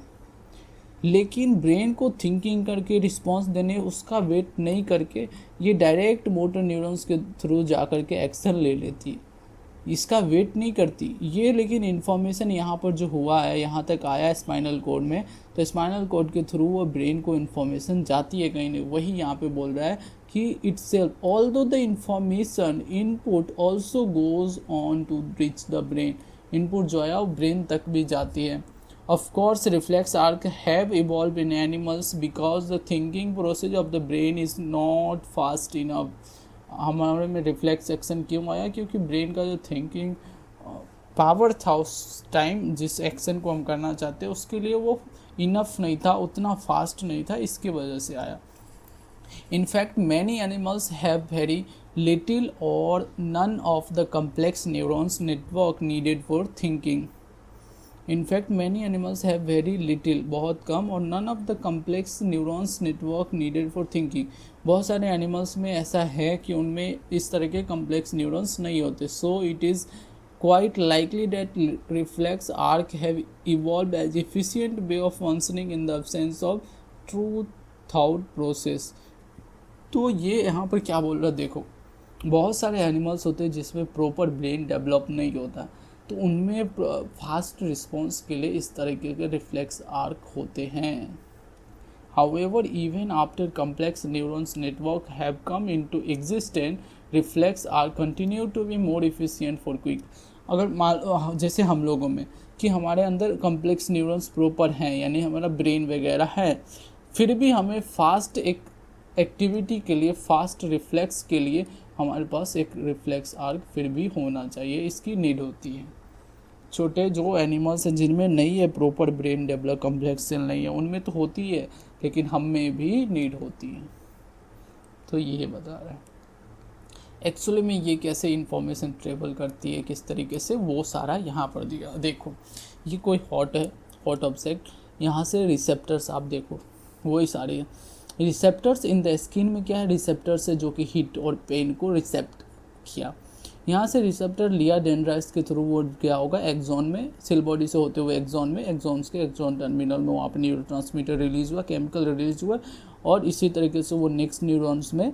लेकिन ब्रेन को थिंकिंग करके रिस्पांस देने उसका वेट नहीं करके ये डायरेक्ट मोटर न्यूरॉन्स के थ्रू जा कर के एक्शन ले लेती है, इसका वेट नहीं करती ये। लेकिन इन्फॉर्मेशन यहाँ पर जो हुआ है, यहाँ तक आया स्पाइनल कॉर्ड में, तो स्पाइनल कॉर्ड के थ्रू वो ब्रेन को इन्फॉर्मेशन जाती है कहीं नहीं। वही यहाँ पे बोल रहा है कि itself although the information input also goes on to reach the brain, input जो है वो ब्रेन तक भी जाती है। Of course, reflex arc have evolved in animals because the thinking process of the brain is not fast enough. हमारे में reflex action क्यों आया? क्योंकि ब्रेन का जो थिंकिंग पावर था उस टाइम, जिस एक्शन को हम करना चाहते हैं उसके लिए वो इनफ नहीं था, उतना फास्ट नहीं था, इसकी वजह से आया। In fact, many animals have very little or none of the complex neurons network needed for thinking. In fact many animals have very little, बहुत कम, और none of the complex neurons network needed for thinking. बहुत सारे animals में ऐसा है कि उनमें इस तरह के कम्प्लेक्स न्यूरॉन्स नहीं होते। So it is quite likely that reflex arc have evolve as efficient way of functioning in the absence of true thought process. तो ये यहाँ पर क्या बोल रहा है, देखो बहुत सारे एनिमल्स होते हैं जिसमें प्रॉपर ब्रेन डेवलप नहीं होता, तो उनमें फास्ट रिस्पॉन्स के लिए इस तरीके के रिफ्लेक्स आर्क होते हैं। However, even after complex neurons network have come into existence, reflex arc continue to be more efficient for quick. अगर जैसे हम लोगों में कि हमारे अंदर कम्प्लेक्स न्यूरॉन्स प्रॉपर हैं, यानी हमारा ब्रेन वगैरह है, फिर भी हमें फास्ट एक एक्टिविटी के लिए, फास्ट रिफ्लेक्स के लिए हमारे पास एक रिफ्लेक्स आर्क फिर भी होना चाहिए, इसकी नीड होती है। छोटे जो एनिमल्स हैं जिनमें नहीं है proper brain develop, complex cell नहीं है, उनमें तो होती है, लेकिन हम में भी नीड होती है। तो ये बता रहा है एक्चुअली में ये कैसे इंफॉर्मेशन ट्रेवल करती है, किस तरीके से, वो सारा यहाँ पर दिया। देखो ये कोई हॉट है, हॉट ऑब्जेक्ट, यहाँ से रिसेप्टर्स आप देखो वही सारे हैं। रिसेप्टर्स इन द स्किन में क्या है, रिसेप्टर्स है जो कि हीट और पेन को रिसेप्ट किया। यहाँ से रिसेप्टर लिया डेंड्राइट्स के थ्रू, वो क्या होगा एक्सॉन में, सेल बॉडी से होते हुए एक्सॉन में, एक्सॉन्स के एक्सॉन टर्मिनल में वहाँ पर न्यूरोट्रांसमीटर रिलीज हुआ, केमिकल रिलीज हुआ, और इसी तरीके से वो नेक्स्ट न्यूरॉन्स में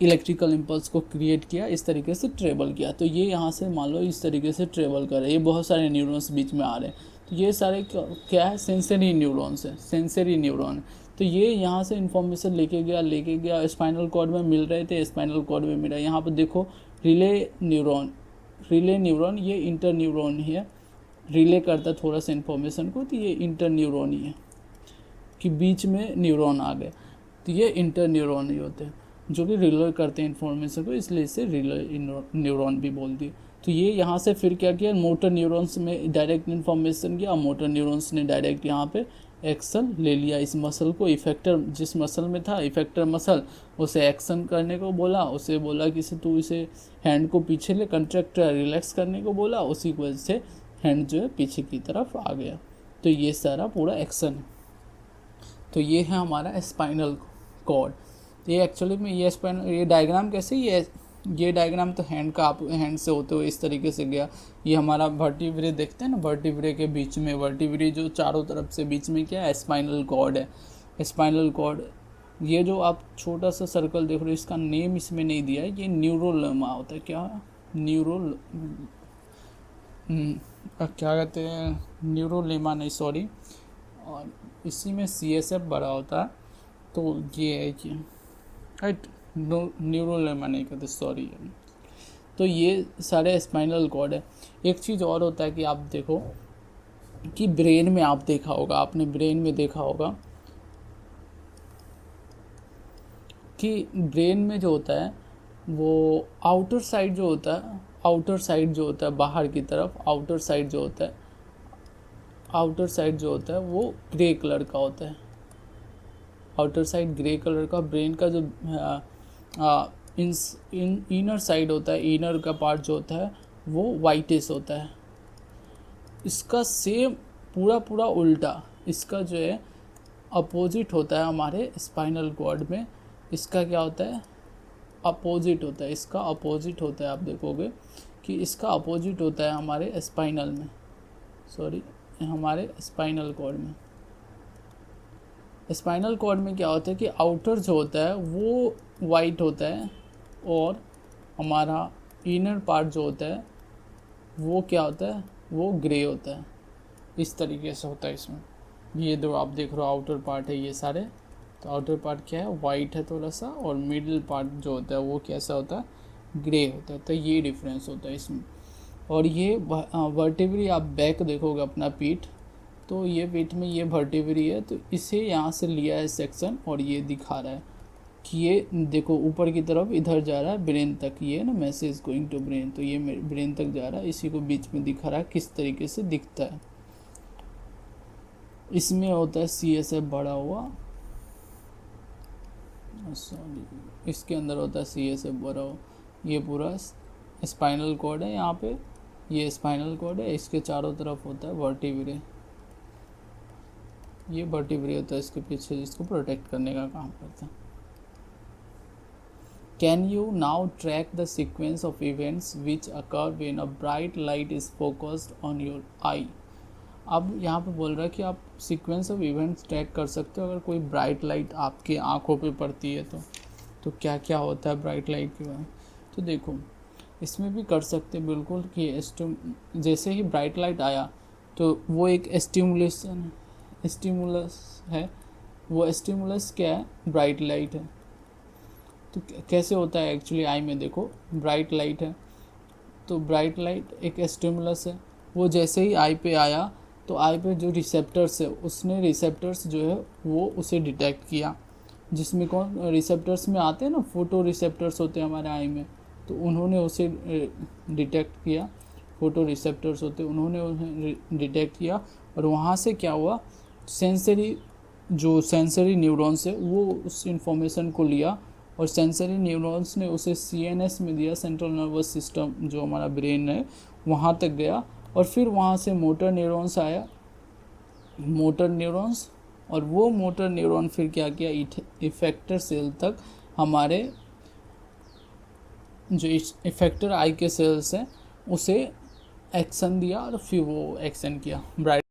इलेक्ट्रिकल इम्पल्स को क्रिएट किया, इस तरीके से ट्रेवल किया। तो ये यहाँ से मान लो इस तरीके से ट्रेवल कर रहे हैं, ये बहुत सारे न्यूरॉन्स बीच में आ रहे हैं, तो ये सारे क्या है, सेंसरी न्यूरॉन्स है, सेंसरी न्यूरॉन। तो ये यहाँ से इन्फॉर्मेशन लेके गया स्पाइनल कॉर्ड में मिल रहे थे, स्पाइनल कॉर्ड में मिला। यहाँ पर देखो रिले न्यूरॉन ये इंटर न्यूरॉन है, रिले करता थोड़ा सा इन्फॉर्मेशन को, तो ये इंटर न्यूरॉन ही है कि बीच में न्यूरॉन आ गए, तो ये इंटर न्यूरॉन ही होते हैं जो कि रिले करते हैं इन्फॉर्मेशन को, इसलिए इसे रिले न्यूरॉन भी बोल दिए। तो ये यहाँ से फिर क्या किया, मोटर न्यूरॉन्स में डायरेक्ट इन्फॉर्मेशन किया, मोटर न्यूरॉन्स ने डायरेक्ट यहाँ पे एक्शन ले लिया, इस मसल को, इफेक्टर जिस मसल में था, इफेक्टर मसल, उसे एक्शन करने को बोला, उसे बोला कि तू इसे हैंड को पीछे ले, कंट्रैक्टर रिलैक्स करने को बोला, उसी की वजह से हैंड जो है पीछे की तरफ आ गया। तो ये सारा पूरा एक्शन है। तो ये है हमारा स्पाइनल कॉर्ड। ये एक्चुअली में ये डायग्राम कैसे, ये डायग्राम तो हैंड का, आप हैंड से होते हुए इस तरीके से गया। ये हमारा वर्टिब्रे देखते हैं ना, वर्टिब्रे के बीच में, वर्टिब्रे जो चारों तरफ से बीच में क्या है, स्पाइनल कॉर्ड है। स्पाइनल कॉर्ड, ये जो आप छोटा सा सर्कल देख रहे हो, इसका नेम इसमें नहीं दिया है, ये न्यूरोलेमा होता है। क्या क्या कहते हैं, न्यूरोलेमा नहीं, सॉरी, और इसी में CSF बड़ा होता है, तो ये है कि राइट, न्यूरोलेमा नहीं कहते, सॉरी। तो ये सारे स्पाइनल कॉर्ड है। एक चीज़ और होता है कि आप देखो कि ब्रेन में आप देखा होगा, आपने ब्रेन में देखा होगा कि ब्रेन में जो होता है वो आउटर साइड जो होता है, बाहर की तरफ आउटर साइड जो होता है वो ग्रे कलर का होता है। आउटर साइड ग्रे कलर का, ब्रेन का जो इनर साइड होता है, इनर का पार्ट जो होता है वो वाइटिश होता है। इसका सेम पूरा उल्टा, इसका जो है अपोजिट होता है हमारे स्पाइनल कॉर्ड में। इसका क्या होता है, अपोजिट होता है, इसका अपोजिट होता है। आप देखोगे कि इसका अपोजिट होता है हमारे स्पाइनल में, हमारे स्पाइनल कॉर्ड में। स्पाइनल कॉर्ड में क्या होता है कि आउटर जो होता है वो वाइट होता है और हमारा इनर पार्ट जो होता है वो क्या होता है, वो ग्रे होता है। इस तरीके से होता है इसमें। ये दो आप देख रहे हो आउटर पार्ट है ये सारे, तो आउटर पार्ट क्या है, वाइट है थोड़ा सा, और मिडिल पार्ट जो होता है वो कैसा होता है, ग्रे होता है। तो ये डिफरेंस होता है इसमें। और ये वर्टिब्री आप बैक देखोगे अपना पीठ, तो ये पीठ में ये वर्टिब्री है, तो इसे यहाँ से लिया है सेक्शन और ये दिखा रहा है कि ये देखो ऊपर की तरफ इधर जा रहा है ब्रेन तक, ये ना मैसेज गोइंग टू ब्रेन, तो ये ब्रेन तक जा रहा है, इसी को बीच में दिखा रहा है किस तरीके से दिखता है। इसमें होता है CSF बढ़ा हुआ, सॉरी इसके अंदर होता है CSF बढ़ा हुआ। ये पूरा स्पाइनल कॉर्ड है, यहाँ पे ये स्पाइनल कॉर्ड है, इसके चारों तरफ होता है वर्टिब्रे। ये वर्टिब्रे होता है इसके पीछे, जिसको प्रोटेक्ट करने का काम करता है। Can you now track the sequence of events which occur when a bright light is focused on your eye? अब यहाँ पे बोल रहा है कि आप सीक्वेंस ऑफ इवेंट्स ट्रैक कर सकते हो अगर कोई ब्राइट लाइट आपके आँखों पे पड़ती है तो क्या क्या होता है ब्राइट लाइट के बारे में। तो देखो इसमें भी कर सकते बिल्कुल कि जैसे ही ब्राइट लाइट आया तो वो एक स्टिमुलस है। वो स्टिमुलस क्या है, ब्राइट लाइट है। तो कैसे होता है एक्चुअली आई में, देखो ब्राइट लाइट है तो ब्राइट लाइट एक स्टिमुलस है। वो जैसे ही आई पे आया तो आई पे जो रिसेप्टर्स है उसने रिसेप्टर्स जो है वो उसे डिटेक्ट किया, जिसमें कौन रिसेप्टर्स में आते हैं ना, फोटो रिसेप्टर्स होते हैं हमारे आई में, तो उन्होंने उसे डिटेक्ट किया। फोटो रिसेप्टर्स होते हैं, उन्होंने उन्हें डिटेक्ट किया और वहाँ से क्या हुआ, सेंसरी न्यूरॉन्स है वो उस इंफॉर्मेशन को लिया और सेंसरी न्यूरॉन्स ने उसे CNS में दिया, सेंट्रल नर्वस सिस्टम जो हमारा ब्रेन है वहाँ तक गया, और फिर वहाँ से मोटर न्यूरॉन्स आया, मोटर न्यूरॉन्स, और वो मोटर न्यूरॉन फिर क्या किया, इफेक्टर सेल तक हमारे जो इफेक्टर आई के सेल्स हैं उसे एक्शन दिया और फिर वो एक्शन किया ब्राइट